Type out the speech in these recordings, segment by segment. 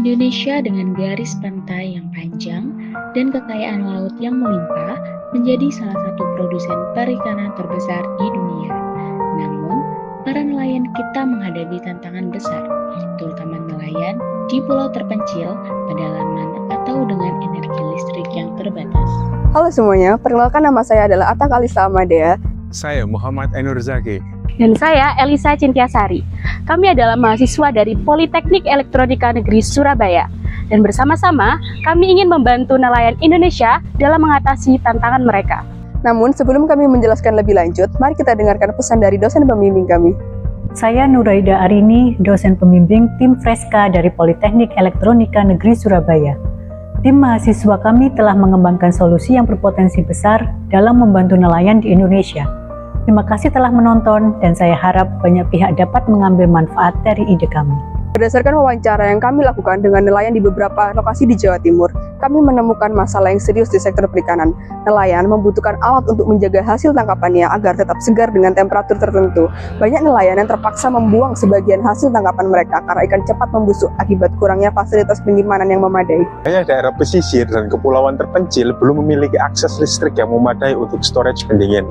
Indonesia dengan garis pantai yang panjang dan kekayaan laut yang melimpah menjadi salah satu produsen perikanan terbesar di dunia. Namun, para nelayan kita menghadapi tantangan besar, terutama nelayan di pulau terpencil, pedalaman, atau dengan energi listrik yang terbatas. Halo semuanya, perkenalkan nama saya adalah Atta Kalista Amadea. Saya Muhammad Ainur Zaki. Dan saya Elisa Cintiasari. Kami adalah mahasiswa dari Politeknik Elektronika Negeri Surabaya. Dan bersama-sama, kami ingin membantu nelayan Indonesia dalam mengatasi tantangan mereka. Namun, sebelum kami menjelaskan lebih lanjut, mari kita dengarkan pesan dari dosen pembimbing kami. Saya Nuraida Arini, dosen pembimbing tim Freska dari Politeknik Elektronika Negeri Surabaya. Tim mahasiswa kami telah mengembangkan solusi yang berpotensi besar dalam membantu nelayan di Indonesia. Terima kasih telah menonton dan saya harap banyak pihak dapat mengambil manfaat dari ide kami. Berdasarkan wawancara yang kami lakukan dengan nelayan di beberapa lokasi di Jawa Timur, kami menemukan masalah yang serius di sektor perikanan. Nelayan membutuhkan alat untuk menjaga hasil tangkapannya agar tetap segar dengan temperatur tertentu. Banyak nelayan yang terpaksa membuang sebagian hasil tangkapan mereka karena ikan cepat membusuk akibat kurangnya fasilitas penyimpanan yang memadai. Banyak daerah pesisir dan kepulauan terpencil belum memiliki akses listrik yang memadai untuk storage pendingin.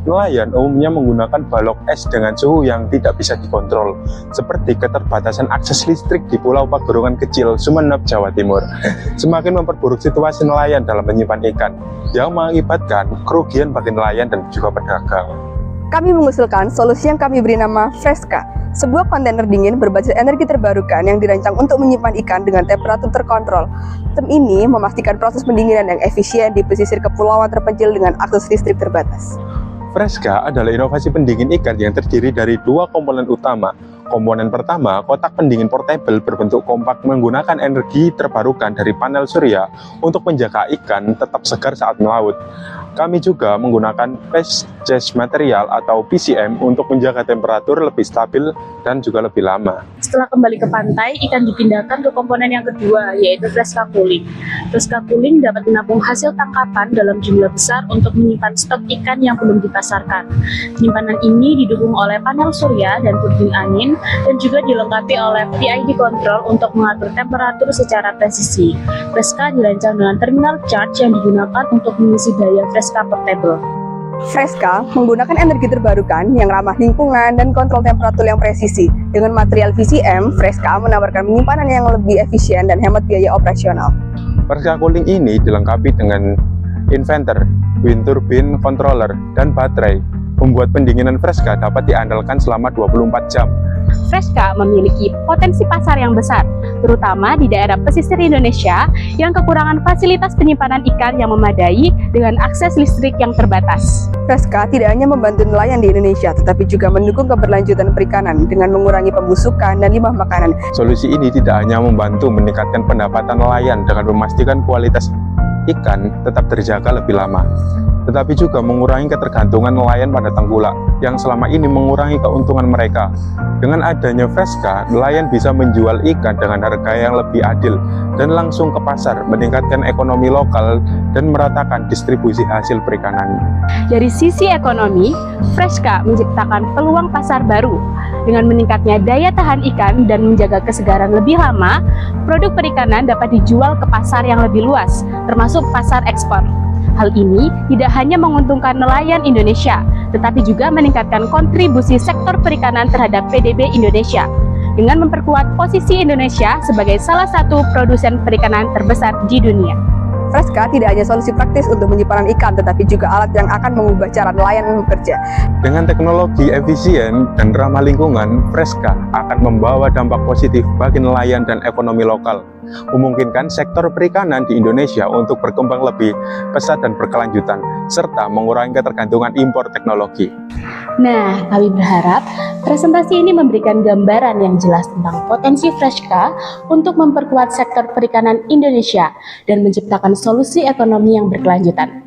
Nelayan umumnya menggunakan balok es dengan suhu yang tidak bisa dikontrol, seperti keterbatasan akses listrik di Pulau Pagerungan Kecil, Sumeneb, Jawa Timur. Semakin memperburuk situasi nelayan dalam menyimpan ikan, yang mengakibatkan kerugian bagi nelayan dan juga pedagang. Kami mengusulkan solusi yang kami beri nama Freska, sebuah kontainer dingin berbasis energi terbarukan yang dirancang untuk menyimpan ikan dengan temperatur terkontrol. Sistem ini memastikan proses pendinginan yang efisien di pesisir kepulauan terpencil dengan akses listrik terbatas. Freska adalah inovasi pendingin ikan yang terdiri dari dua komponen utama. Komponen pertama, kotak pendingin portable berbentuk kompak menggunakan energi terbarukan dari panel surya untuk menjaga ikan tetap segar saat melaut. Kami juga menggunakan Phase Material atau PCM untuk menjaga temperatur lebih stabil dan juga lebih lama. Setelah kembali ke pantai, ikan dipindahkan ke komponen yang kedua, yaitu Freska Cooling. Freska Cooling dapat menampung hasil tangkapan dalam jumlah besar untuk menyimpan stok ikan yang belum dipasarkan. Penyimpanan ini didukung oleh panel surya dan turbin angin, dan juga dilengkapi oleh PID control untuk mengatur temperatur secara presisi. Freska dirancang dengan terminal charge yang digunakan untuk mengisi daya Freska portable. Freska menggunakan energi terbarukan yang ramah lingkungan dan kontrol temperatur yang presisi. Dengan material VCM, Freska menawarkan penyimpanan yang lebih efisien dan hemat biaya operasional. Freska Cooling ini dilengkapi dengan inverter, wind turbine controller, dan baterai. Membuat pendinginan Freska dapat diandalkan selama 24 jam. Freska memiliki potensi pasar yang besar, terutama di daerah pesisir Indonesia yang kekurangan fasilitas penyimpanan ikan yang memadai dengan akses listrik yang terbatas. Freska tidak hanya membantu nelayan di Indonesia, tetapi juga mendukung keberlanjutan perikanan dengan mengurangi pembusukan dan limbah makanan. Solusi ini tidak hanya membantu meningkatkan pendapatan nelayan dengan memastikan kualitas ikan tetap terjaga lebih lama, tetapi juga mengurangi ketergantungan nelayan pada tengkulak yang selama ini mengurangi keuntungan mereka. Dengan adanya Freska, nelayan bisa menjual ikan dengan harga yang lebih adil dan langsung ke pasar, meningkatkan ekonomi lokal dan meratakan distribusi hasil perikanan. Dari sisi ekonomi, Freska menciptakan peluang pasar baru. Dengan meningkatnya daya tahan ikan dan menjaga kesegaran lebih lama, produk perikanan dapat dijual ke pasar yang lebih luas, termasuk pasar ekspor. Hal ini tidak hanya menguntungkan nelayan Indonesia, tetapi juga meningkatkan kontribusi sektor perikanan terhadap PDB Indonesia, dengan memperkuat posisi Indonesia sebagai salah satu produsen perikanan terbesar di dunia. Freska tidak hanya solusi praktis untuk penyimpanan ikan, tetapi juga alat yang akan mengubah cara nelayan bekerja. Dengan teknologi efisien dan ramah lingkungan, Freska akan membawa dampak positif bagi nelayan dan ekonomi lokal, memungkinkan sektor perikanan di Indonesia untuk berkembang lebih pesat dan berkelanjutan, serta mengurangi ketergantungan impor teknologi. Nah, kami berharap presentasi ini memberikan gambaran yang jelas tentang potensi Freska untuk memperkuat sektor perikanan Indonesia dan menciptakan solusi ekonomi yang berkelanjutan.